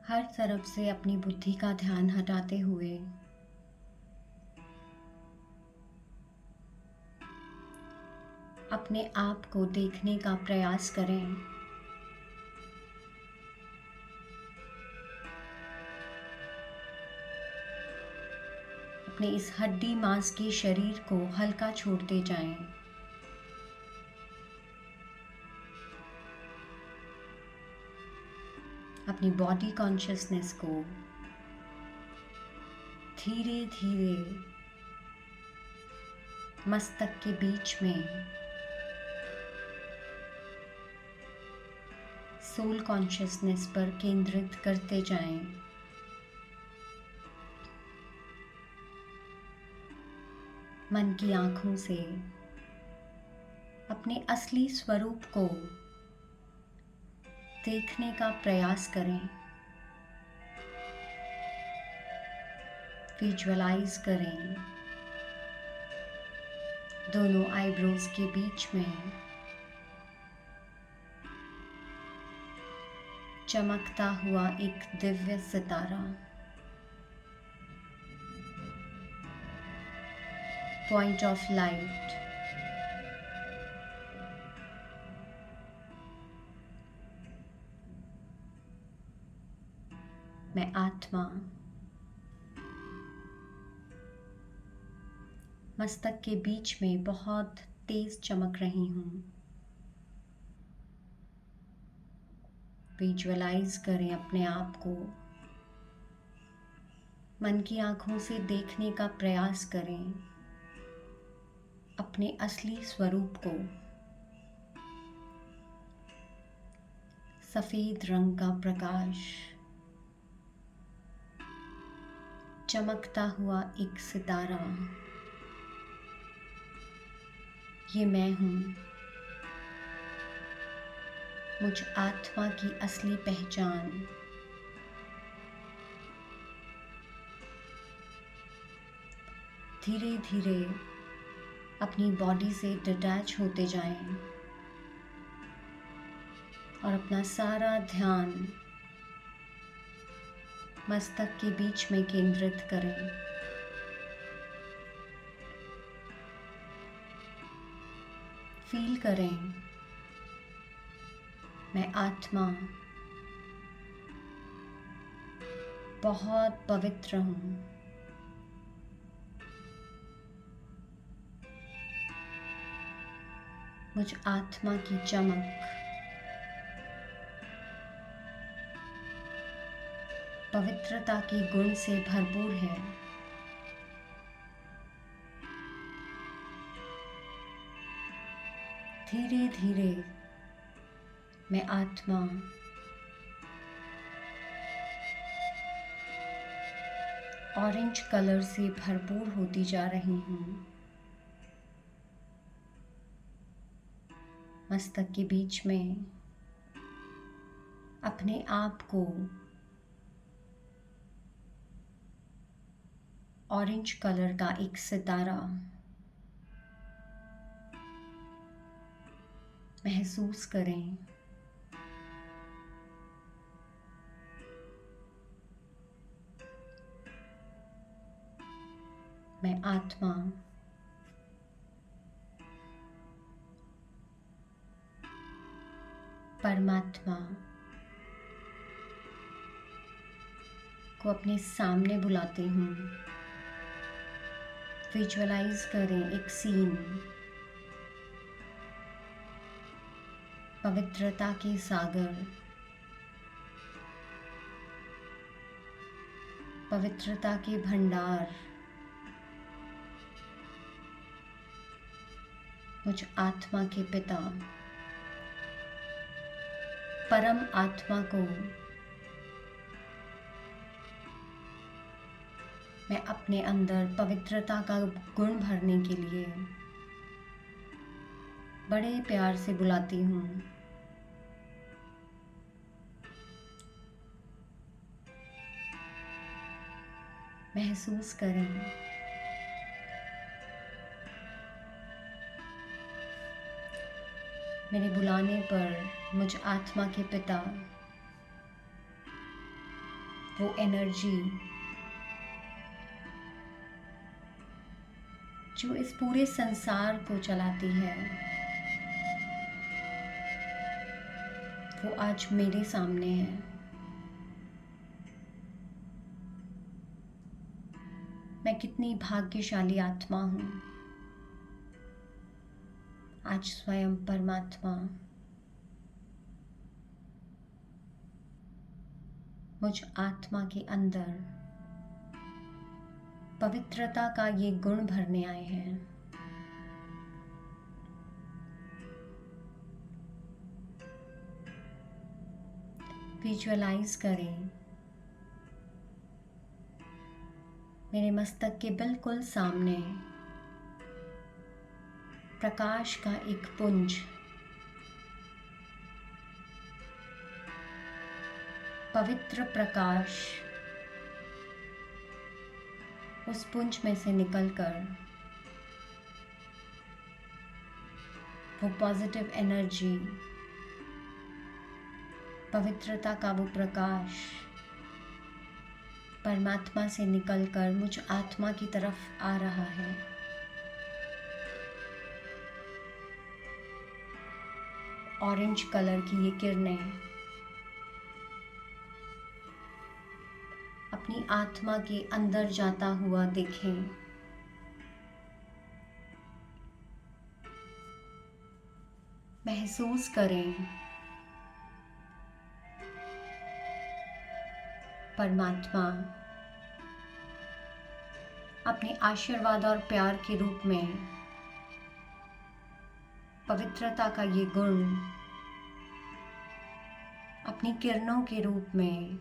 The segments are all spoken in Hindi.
हर तरफ से अपनी बुद्धि का ध्यान हटाते हुए अपने आप को देखने का प्रयास करें। अपने इस हड्डी मांस के शरीर को हल्का छोड़ते जाएं। अपनी बॉडी कॉन्शियसनेस को धीरे धीरे मस्तक के बीच में सोल कॉन्शियसनेस पर केंद्रित करते जाएं। मन की आँखों से अपने असली स्वरूप को देखने का प्रयास करें। विजुअलाइज करें दोनों आईब्रोज के बीच में चमकता हुआ एक दिव्य सितारा, पॉइंट ऑफ लाइट। मैं आत्मा मस्तक के बीच में बहुत तेज चमक रही हूँ। विजुअलाइज करें अपने आप को, मन की आँखों से देखने का प्रयास करें अपने असली स्वरूप को। सफेद रंग का प्रकाश, चमकता हुआ एक सितारा, ये मैं हूँ। मुझ आत्मा की असली पहचान। धीरे धीरे अपनी बॉडी से डिटैच होते जाएं और अपना सारा ध्यान मस्तक के बीच में केंद्रित करें। फील करें, मैं आत्मा बहुत पवित्र हूँ। मुझ आत्मा की चमक पवित्रता के गुण से भरपूर है। धीरे धीरे मैं आत्मा ऑरेंज कलर से भरपूर होती जा रही हूँ। मस्तक के बीच में अपने आप को ऑरेंज कलर का एक सितारा महसूस करें। मैं आत्मा परमात्मा को अपने सामने बुलाती हूँ। विजुअलाइज करें एक सीन, पवित्रता के सागर, पवित्रता के भंडार। मुझ आत्मा के पिता परम आत्मा को मैं अपने अंदर पवित्रता का गुण भरने के लिए बड़े प्यार से बुलाती हूँ। महसूस करें, मेरे बुलाने पर मुझ आत्मा के पिता वो एनर्जी जो इस पूरे संसार को चलाती है, वो आज मेरे सामने है। मैं कितनी भाग्यशाली आत्मा हूँ। आज स्वयं परमात्मा मुझ आत्मा के अंदर पवित्रता का ये गुण भरने आए हैं। विजुअलाइज करें, मेरे मस्तक के बिल्कुल सामने प्रकाश का एक पुंज, पवित्र प्रकाश उस पुंज में से निकलकर वो पॉजिटिव एनर्जी, पवित्रता का वो प्रकाश परमात्मा से निकलकर मुझ आत्मा की तरफ आ रहा है। ऑरेंज कलर की ये किरणें अपनी आत्मा के अंदर जाता हुआ देखें। महसूस करें परमात्मा अपने आशीर्वाद और प्यार के रूप में पवित्रता का ये गुण अपनी किरणों के रूप में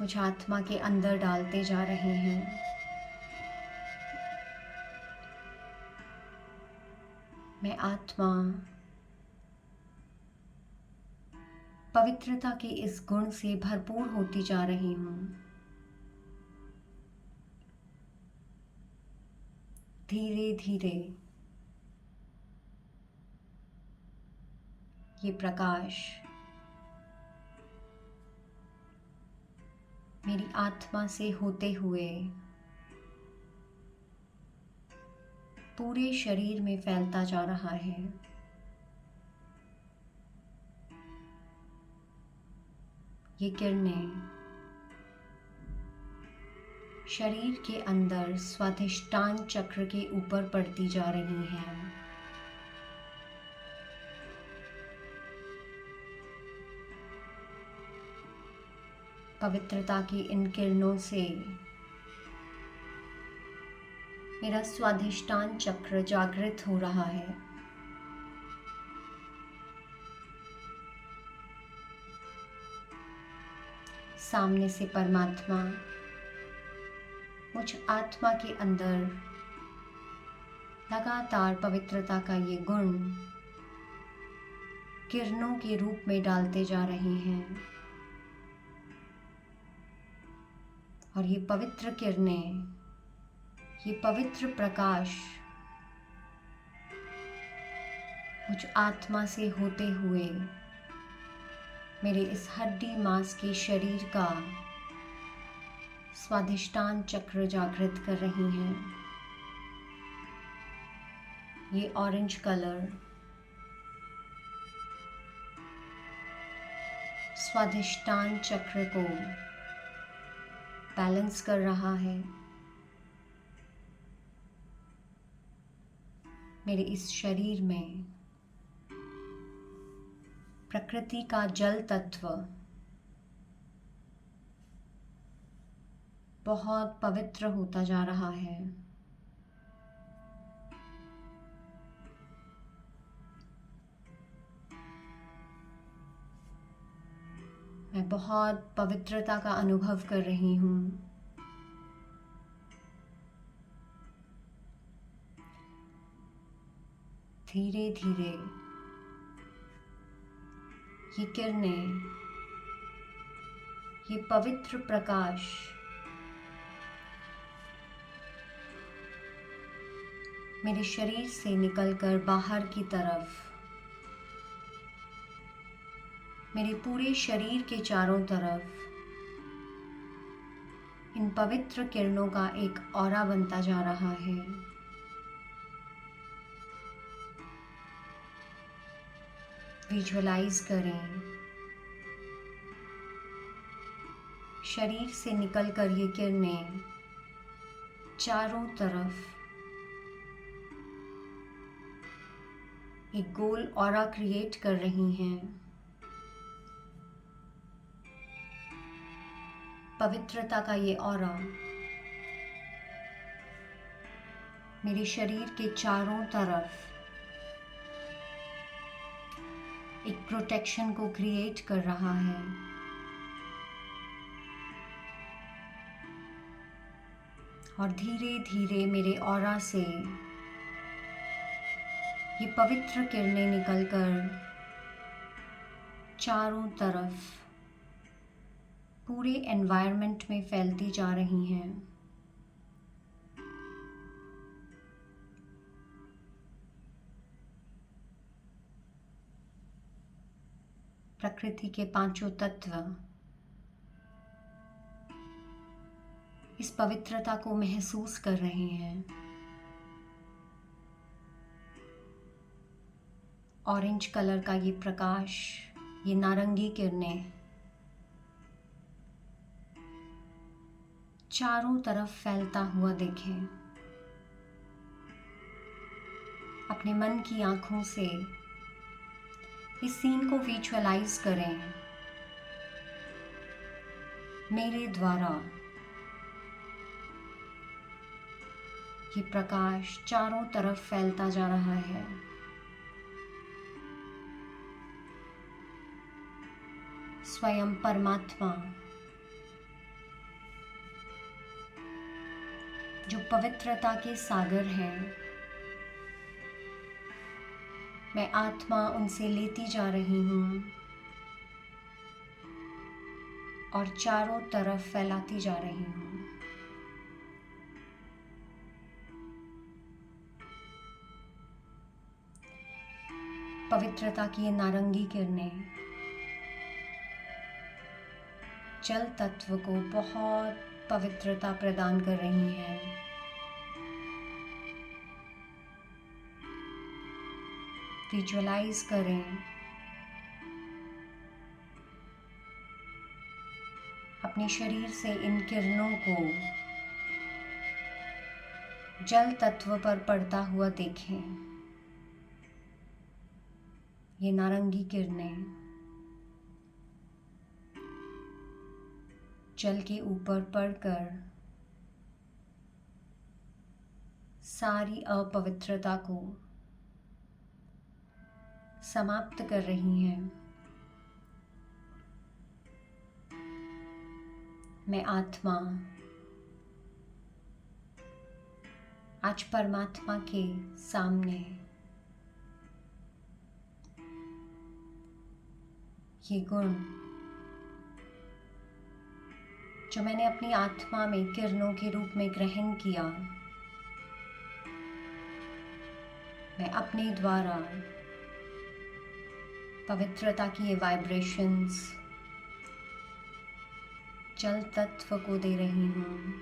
मुझ आत्मा के अंदर डालते जा रहे हैं। मैं आत्मा पवित्रता के इस गुण से भरपूर होती जा रही हूँ। धीरे धीरे ये प्रकाश मेरी आत्मा से होते हुए पूरे शरीर में फैलता जा रहा है। ये किरणें शरीर के अंदर स्वाधिष्ठान चक्र के ऊपर पड़ती जा रही हैं। पवित्रता की इन किरणों से मेरा स्वाधिष्ठान चक्र जागृत हो रहा है। सामने से परमात्मा मुझ आत्मा के अंदर लगातार पवित्रता का ये गुण किरणों के रूप में डालते जा रहे हैं। और ये पवित्र किरणें, ये पवित्र प्रकाश मुझ आत्मा से होते हुए मेरे इस हड्डी मांस के शरीर का स्वाधिष्ठान चक्र जागृत कर रही हैं। ये ऑरेंज कलर स्वाधिष्ठान चक्र को बैलेंस कर रहा है। मेरे इस शरीर में प्रकृति का जल तत्व बहुत पवित्र होता जा रहा है। मैं बहुत पवित्रता का अनुभव कर रही हूँ। धीरे धीरे ये किरणें, ये पवित्र प्रकाश मेरे शरीर से निकलकर बाहर की तरफ मेरे पूरे शरीर के चारों तरफ इन पवित्र किरणों का एक ऑरा बनता जा रहा है। विजुअलाइज करें, शरीर से निकलकर ये किरणें चारों तरफ एक गोल ऑरा क्रिएट कर रही हैं। पवित्रता का ये ऑरा मेरे शरीर के चारों तरफ एक प्रोटेक्शन को क्रिएट कर रहा है। और धीरे धीरे मेरे ऑरा से ये पवित्र किरणें निकलकर चारों तरफ पूरे एनवायरनमेंट में फैलती जा रही हैं। प्रकृति के पांचों तत्व इस पवित्रता को महसूस कर रहे हैं। ऑरेंज कलर का ये प्रकाश, ये नारंगी किरणें चारों तरफ फैलता हुआ देखें। अपने मन की आंखों से इस सीन को विजुअलाइज करें। मेरे द्वारा ये प्रकाश चारों तरफ फैलता जा रहा है। स्वयं परमात्मा जो पवित्रता के सागर हैं, मैं आत्मा उनसे लेती जा रही हूँ और चारों तरफ फैलाती जा रही हूँ। पवित्रता की ये नारंगी किरणें जल तत्व को बहुत पवित्रता प्रदान कर रही हैं। विजुअलाइज करें अपने शरीर से इन किरणों को जल तत्व पर पड़ता हुआ देखें। ये नारंगी किरणें जल के ऊपर पड़कर सारी अपवित्रता को समाप्त कर रही हैं। मैं आत्मा आज परमात्मा के सामने ये गुण जो मैंने अपनी आत्मा में किरणों के रूप में ग्रहण किया, मैं अपने द्वारा पवित्रता की ये वाइब्रेशंस जल तत्व को दे रही हूँ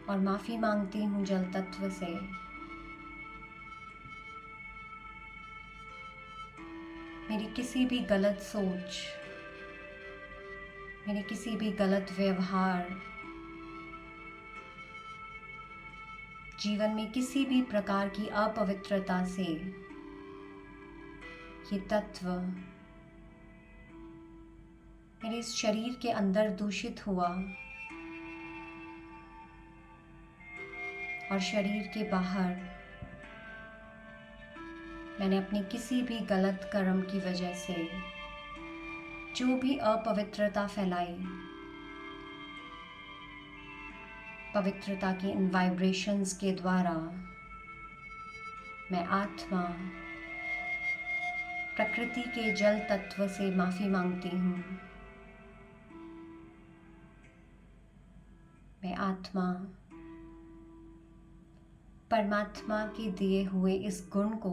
और माफ़ी मांगती हूँ जल तत्व से। मेरी किसी भी गलत सोच, मेरे किसी भी गलत व्यवहार, जीवन में किसी भी प्रकार की अपवित्रता से ये तत्व मेरे इस शरीर के अंदर दूषित हुआ और शरीर के बाहर मैंने अपने किसी भी गलत कर्म की वजह से जो भी अपवित्रता फैलाई, पवित्रता की इन वाइब्रेशंस के द्वारा मैं आत्मा प्रकृति के जल तत्व से माफ़ी मांगती हूँ। मैं आत्मा परमात्मा के दिए हुए इस गुण को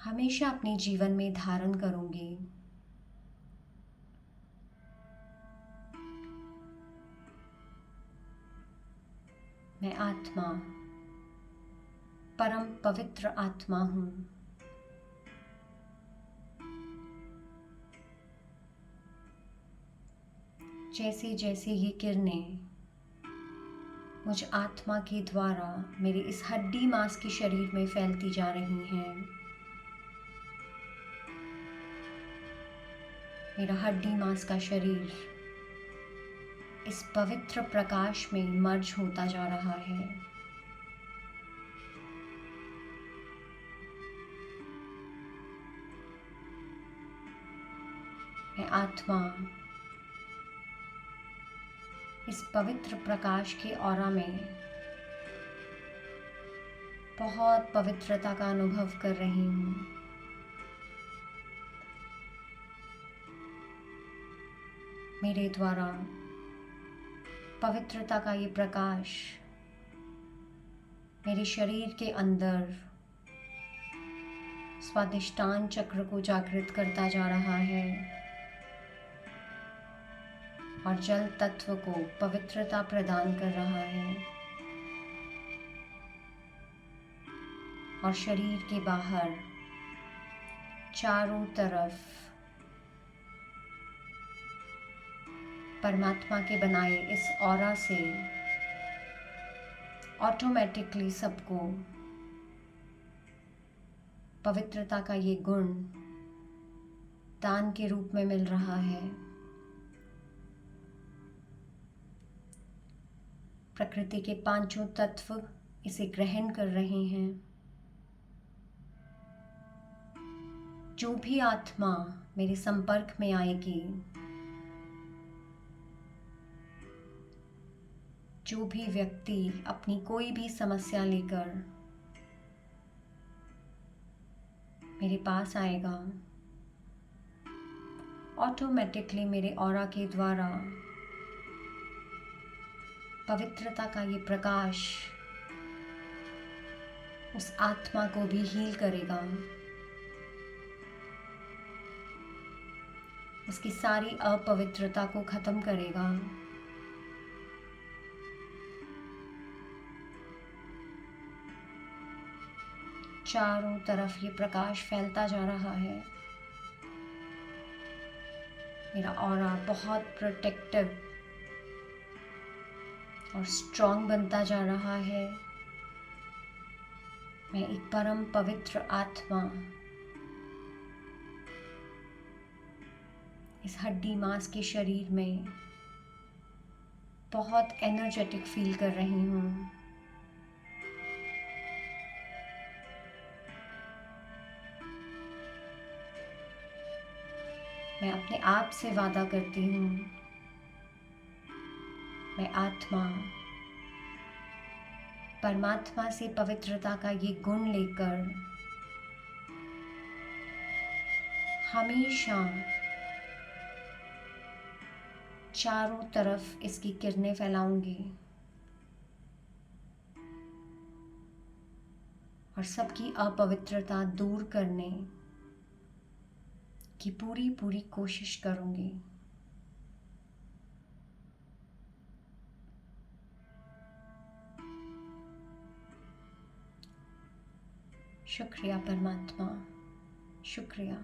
हमेशा अपने जीवन में धारण करूँगी। मैं आत्मा, परम पवित्र आत्मा हूँ। जैसे जैसे ये किरणें मुझ आत्मा के द्वारा मेरे इस हड्डी मांस के शरीर में फैलती जा रही हैं, मेरा हड्डी मांस का शरीर इस पवित्र प्रकाश में मर्ज होता जा रहा है। मैं आत्मा इस पवित्र प्रकाश के ऑरा में बहुत पवित्रता का अनुभव कर रही हूँ। मेरे द्वारा पवित्रता का ये प्रकाश मेरे शरीर के अंदर स्वादिष्टान चक्र को जागृत करता जा रहा है और जल तत्व को पवित्रता प्रदान कर रहा है और शरीर के बाहर चारों तरफ परमात्मा के बनाए इस ऑरा से ऑटोमेटिकली सबको पवित्रता का ये गुण दान के रूप में मिल रहा है। प्रकृति के पांचों तत्व इसे ग्रहण कर रहे हैं। जो भी आत्मा मेरे संपर्क में आएगी, जो भी व्यक्ति अपनी कोई भी समस्या लेकर मेरे पास आएगा, ऑटोमेटिकली मेरे ऑरा के द्वारा पवित्रता का ये प्रकाश उस आत्मा को भी हील करेगा, उसकी सारी अपवित्रता को खत्म करेगा। चारों तरफ ये प्रकाश फैलता जा रहा है। मेरा ऑरा बहुत प्रोटेक्टिव और स्ट्रॉन्ग बनता जा रहा है। मैं एक परम पवित्र आत्मा इस हड्डी मांस के शरीर में बहुत एनर्जेटिक फील कर रही हूँ। मैं अपने आप से वादा करती हूँ, मैं आत्मा परमात्मा से पवित्रता का ये गुण लेकर हमेशा चारों तरफ इसकी किरणें फैलाऊंगी और सबकी अपवित्रता दूर करने की पूरी कोशिश करूंगी। शुक्रिया परमात्मा, शुक्रिया।